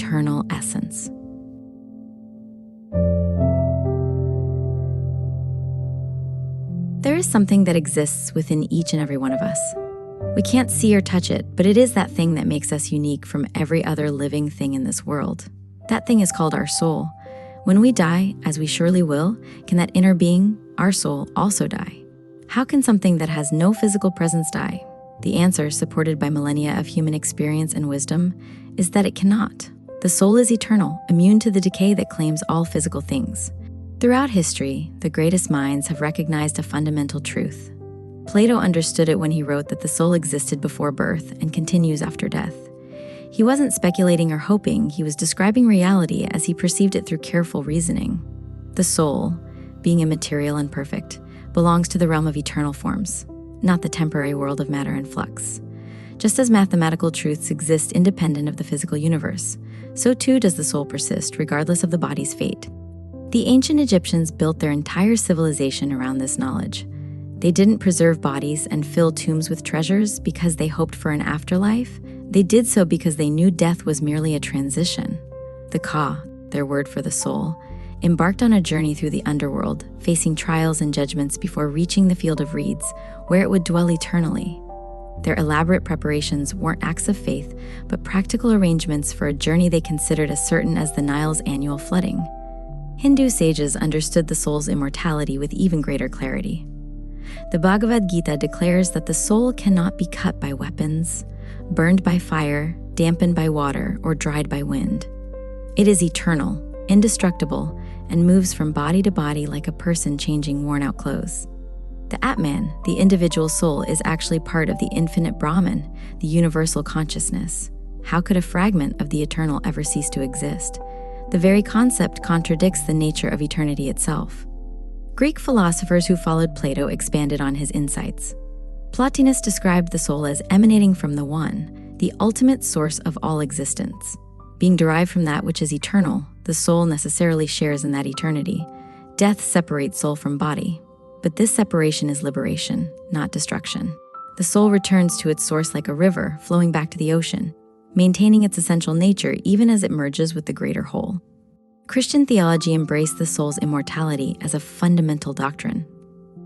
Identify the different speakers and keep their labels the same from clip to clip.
Speaker 1: eternal essence. There is something that exists within each and every one of us. We can't see or touch it, but it is that thing that makes us unique from every other living thing in this world. That thing is called our soul. When we die, as we surely will, can that inner being, our soul, also die? How can something that has no physical presence die? The answer, supported by millennia of human experience and wisdom, is that it cannot. The soul is eternal, immune to the decay that claims all physical things. Throughout history, the greatest minds have recognized a fundamental truth. Plato understood it when he wrote that the soul existed before birth and continues after death. He wasn't speculating or hoping, he was describing reality as he perceived it through careful reasoning. The soul, being immaterial and perfect, belongs to the realm of eternal forms, not the temporary world of matter and flux. Just as mathematical truths exist independent of the physical universe, so too does the soul persist regardless of the body's fate. The ancient Egyptians built their entire civilization around this knowledge. They didn't preserve bodies and fill tombs with treasures because they hoped for an afterlife. They did so because they knew death was merely a transition. The Ka, their word for the soul, embarked on a journey through the underworld, facing trials and judgments before reaching the field of reeds, where it would dwell eternally. Their elaborate preparations weren't acts of faith, but practical arrangements for a journey they considered as certain as the Nile's annual flooding. Hindu sages understood the soul's immortality with even greater clarity. The Bhagavad Gita declares that the soul cannot be cut by weapons, burned by fire, dampened by water, or dried by wind. It is eternal, indestructible, and moves from body to body like a person changing worn-out clothes. The Atman, the individual soul, is actually part of the infinite Brahman, the universal consciousness. How could a fragment of the eternal ever cease to exist? The very concept contradicts the nature of eternity itself. Greek philosophers who followed Plato expanded on his insights. Plotinus described the soul as emanating from the One, the ultimate source of all existence. Being derived from that which is eternal, the soul necessarily shares in that eternity. Death separates soul from body, but this separation is liberation, not destruction. The soul returns to its source like a river flowing back to the ocean, maintaining its essential nature even as it merges with the greater whole. Christian theology embraced the soul's immortality as a fundamental doctrine.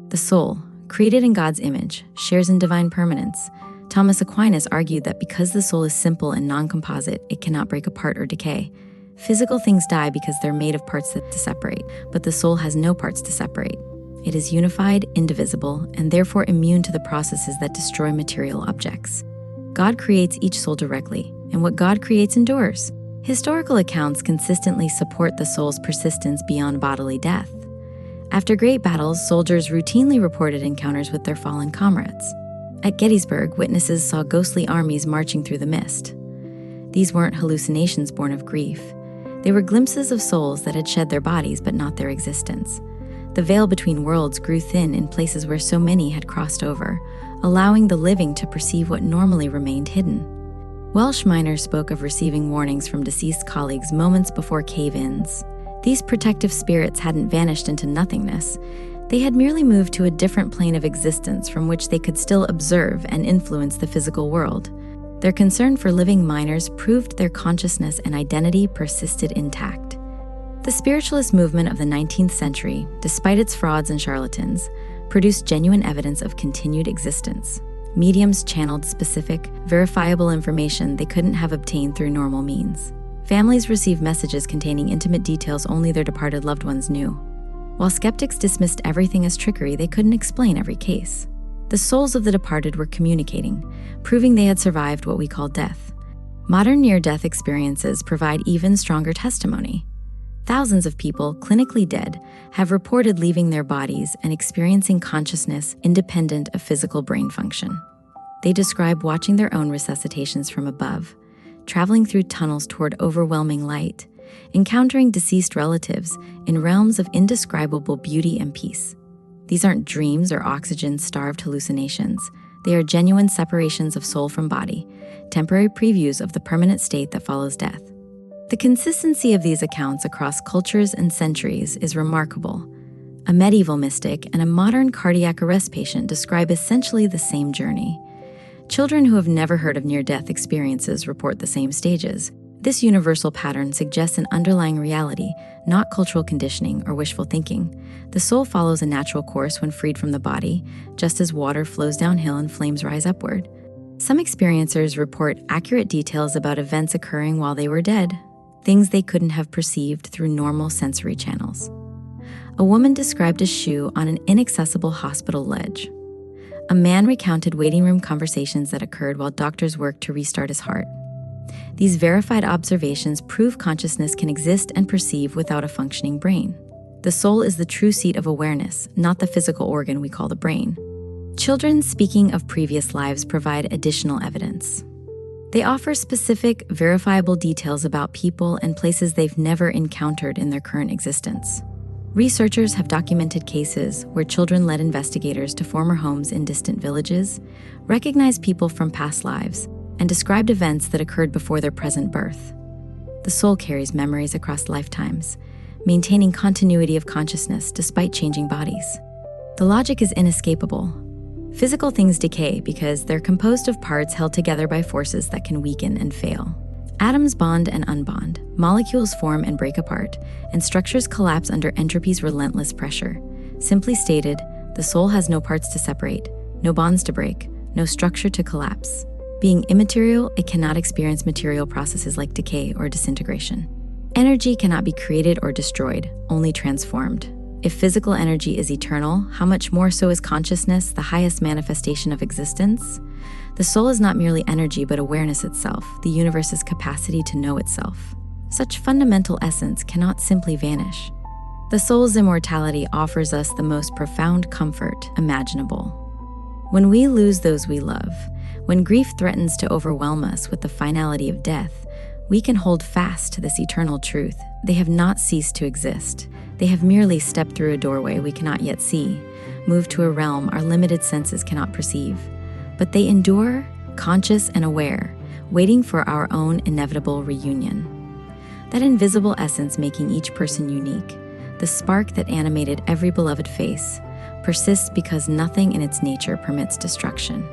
Speaker 1: The soul, created in God's image, shares in divine permanence. Thomas Aquinas argued that because the soul is simple and non-composite, it cannot break apart or decay. Physical things die because they're made of parts that separate, but the soul has no parts to separate. It is unified, indivisible, and therefore immune to the processes that destroy material objects. God creates each soul directly, and what God creates endures. Historical accounts consistently support the soul's persistence beyond bodily death. After great battles, soldiers routinely reported encounters with their fallen comrades. At Gettysburg, witnesses saw ghostly armies marching through the mist. These weren't hallucinations born of grief. They were glimpses of souls that had shed their bodies but not their existence. The veil between worlds grew thin in places where so many had crossed over, allowing the living to perceive what normally remained hidden. Welsh miners spoke of receiving warnings from deceased colleagues moments before cave-ins. These protective spirits hadn't vanished into nothingness. They had merely moved to a different plane of existence from which they could still observe and influence the physical world. Their concern for living miners proved their consciousness and identity persisted intact. The spiritualist movement of the 19th century, despite its frauds and charlatans, produced genuine evidence of continued existence. Mediums channeled specific, verifiable information they couldn't have obtained through normal means. Families received messages containing intimate details only their departed loved ones knew. While skeptics dismissed everything as trickery, they couldn't explain every case. The souls of the departed were communicating, proving they had survived what we call death. Modern near-death experiences provide even stronger testimony. Thousands of people, clinically dead, have reported leaving their bodies and experiencing consciousness independent of physical brain function. They describe watching their own resuscitations from above, traveling through tunnels toward overwhelming light, encountering deceased relatives in realms of indescribable beauty and peace. These aren't dreams or oxygen-starved hallucinations. They are genuine separations of soul from body, temporary previews of the permanent state that follows death. The consistency of these accounts across cultures and centuries is remarkable. A medieval mystic and a modern cardiac arrest patient describe essentially the same journey. Children who have never heard of near-death experiences report the same stages. This universal pattern suggests an underlying reality, not cultural conditioning or wishful thinking. The soul follows a natural course when freed from the body, just as water flows downhill and flames rise upward. Some experiencers report accurate details about events occurring while they were dead, things they couldn't have perceived through normal sensory channels. A woman described a shoe on an inaccessible hospital ledge. A man recounted waiting room conversations that occurred while doctors worked to restart his heart. These verified observations prove consciousness can exist and perceive without a functioning brain. The soul is the true seat of awareness, not the physical organ we call the brain. Children speaking of previous lives provide additional evidence. They offer specific, verifiable details about people and places they've never encountered in their current existence. Researchers have documented cases where children led investigators to former homes in distant villages, recognized people from past lives, and described events that occurred before their present birth. The soul carries memories across lifetimes, maintaining continuity of consciousness despite changing bodies. The logic is inescapable. Physical things decay because they're composed of parts held together by forces that can weaken and fail. Atoms bond and unbond, molecules form and break apart, and structures collapse under entropy's relentless pressure. Simply stated, the soul has no parts to separate, no bonds to break, no structure to collapse. Being immaterial, it cannot experience material processes like decay or disintegration. Energy cannot be created or destroyed, only transformed. If physical energy is eternal, how much more so is consciousness, the highest manifestation of existence? The soul is not merely energy, but awareness itself, the universe's capacity to know itself. Such fundamental essence cannot simply vanish. The soul's immortality offers us the most profound comfort imaginable. When we lose those we love, when grief threatens to overwhelm us with the finality of death, we can hold fast to this eternal truth. They have not ceased to exist. They have merely stepped through a doorway we cannot yet see, moved to a realm our limited senses cannot perceive. But they endure, conscious and aware, waiting for our own inevitable reunion. That invisible essence making each person unique, the spark that animated every beloved face, persists because nothing in its nature permits destruction.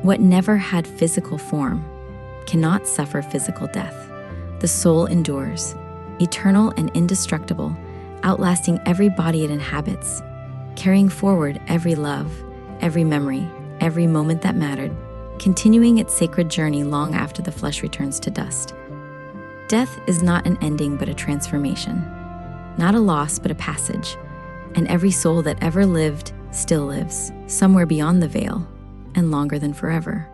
Speaker 1: What never had physical form cannot suffer physical death. The soul endures, eternal and indestructible, outlasting every body it inhabits, carrying forward every love, every memory, every moment that mattered, continuing its sacred journey long after the flesh returns to dust. Death is not an ending but a transformation, not a loss but a passage, and every soul that ever lived still lives, somewhere beyond the veil, and longer than forever.